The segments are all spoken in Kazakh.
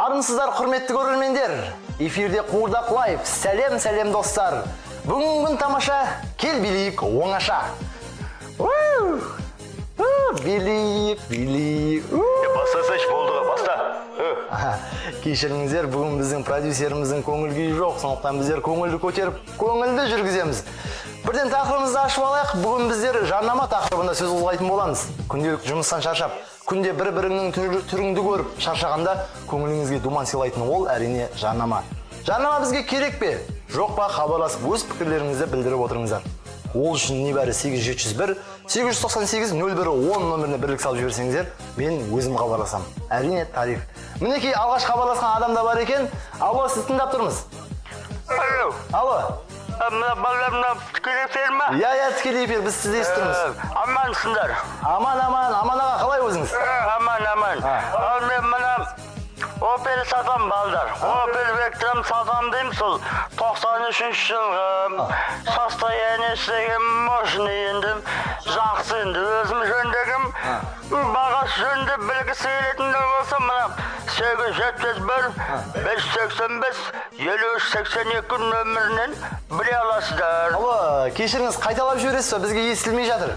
Армысыздар, құрметті көрермендер. Эфирде Қуырдақ лайв. Сәлем достар. Бүгін тамаша, кел билейік оңаша. Билейік. Бастасач болдыға, баста. Кешіріңіздер, бүгін біздің продюсеріміздің көңіл күйі жоқ, сондықтан біздер көңілді көтеріп, көңілді жүргіземіз. Бірден тақырыбымызды ашып алайық. Бүгін біздер жарнама тақырыбында сөз қозғайтын боламыз. Күнделік жұмыстан шаршап, күнде бір-біріңнің түріңді көріп шаршағанда көңіліңізге думан сыйлайтын ол әрине жарнама. Жарнама бізге керек пе? Жоқ па? Хабарласып өз пікірлеріңізді білдіріп отырыңыздар. Ол үшін небәрі 8701 898 0110 нөміріне бірлік салып жіберсеңіздер, мен өзім хабарласам. Әрине тариф. Мінекей алғаш хабарласқан адам да бар екен. Алло, сіз тыңдап тұрмыз. Алло. Мына балаларымна тікелей эфир ма? Иә, тікелей эфир, біз сізді естіміз. Амансыңдар. Аман аға, қалай өзіңіз? Аман. Ал мен мына Opel сатам балдар. Opel Vectra'm сатам дейм, сол 93 жылғы состояниесігі машина енді жақсы енді өзім жөндегім. Бағасы жөнді білгісі келетіндер болса, мына 871 585 5382 нөмірінен біле аласыздар. Алло, кешіріңіз, қайталап жібересіз бе? Бізге естілмей жатыр.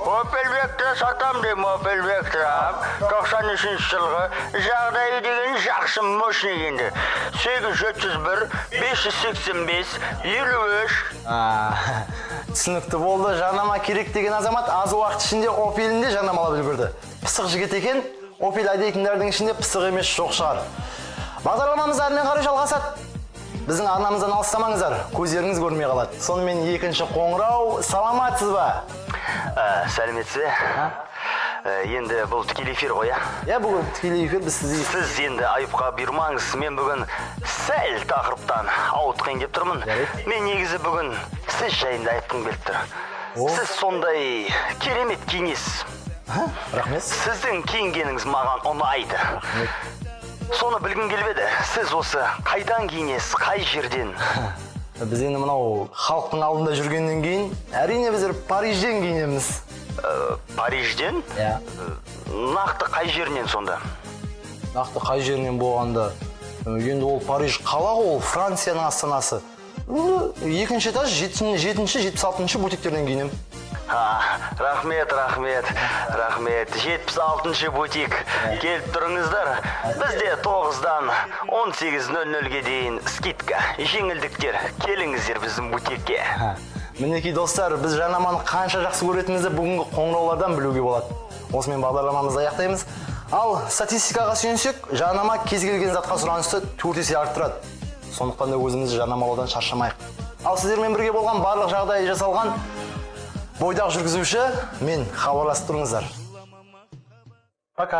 Opel Vectra сатам дейм, Opel Vectra 93 жылғы жағдайы деген жақсы машина енді. 871 585 53. Түсінікті болды. Жарнама керек деген азамат аз уақыт ішінде Opel'інде жарнамалап үлгерді. Пысық жігіт екен, Opel айдайтындардың ішінде пысық емес жоқ шығар. Бағдарламамыз әрмен қарай жалғасады. Біздің арнамыздан алыстамаңыздар, көздеріңіз көрмей қалады. Сонымен екінші қоңырау, саламатсыз ба? Сәлеметсіз. Енді бұл тікелей эфир ғой, иә? Бүгін тікелей эфир, біз сізді... Сіз енді айыпқа бұйырмаңыз. Мен бүгін сәл тақырыптан ауытқайын деп тұрмын. Мен негізі бүгін сіз жайында айтқым келіп тұр. Сіз сондай керемет кеңес. Рахмет. Сіздің киінгеніңіз маған ұнайды. Соны білгім келбеді. Сіз осы қайдан киінесіз, қай жерден? Біз енді мынау халықтың алдында жүргеннен кейін, әрине біздер Парижден киінеміз. Парижден? Иә. Нақты қай жерінен сонда? Нақты қай жерінен болғанда? Енді ол Париж қала ғой, ол Францияның астанасы. Екінші этаж 76-шы бутиктерден киінем. Рахмет. 76-шы бутик. Келіп тұрыңыздар. Бізде 9-дан 18:00-ге дейін скидка, жеңілдіктер. Келіңіздер біздің бутикке. Мінекей достар, біз жарнаманы қанша жақсы көретінімізді бүгінгі қоңыраулардан білуге болады. Осымен бағдарламамызды аяқтаймыз. Ал статистикаға сүйенсек, жарнама кез келген затқа сұранысты 4 есе арттырады. Сондықтан да өзімізді жарнамалаудан шаршамайық. Ал сіздермен бірге болған барлық жағдай жасалған бойдақ жүргізуші, мен хабарласып тұрыңыздар. Пока.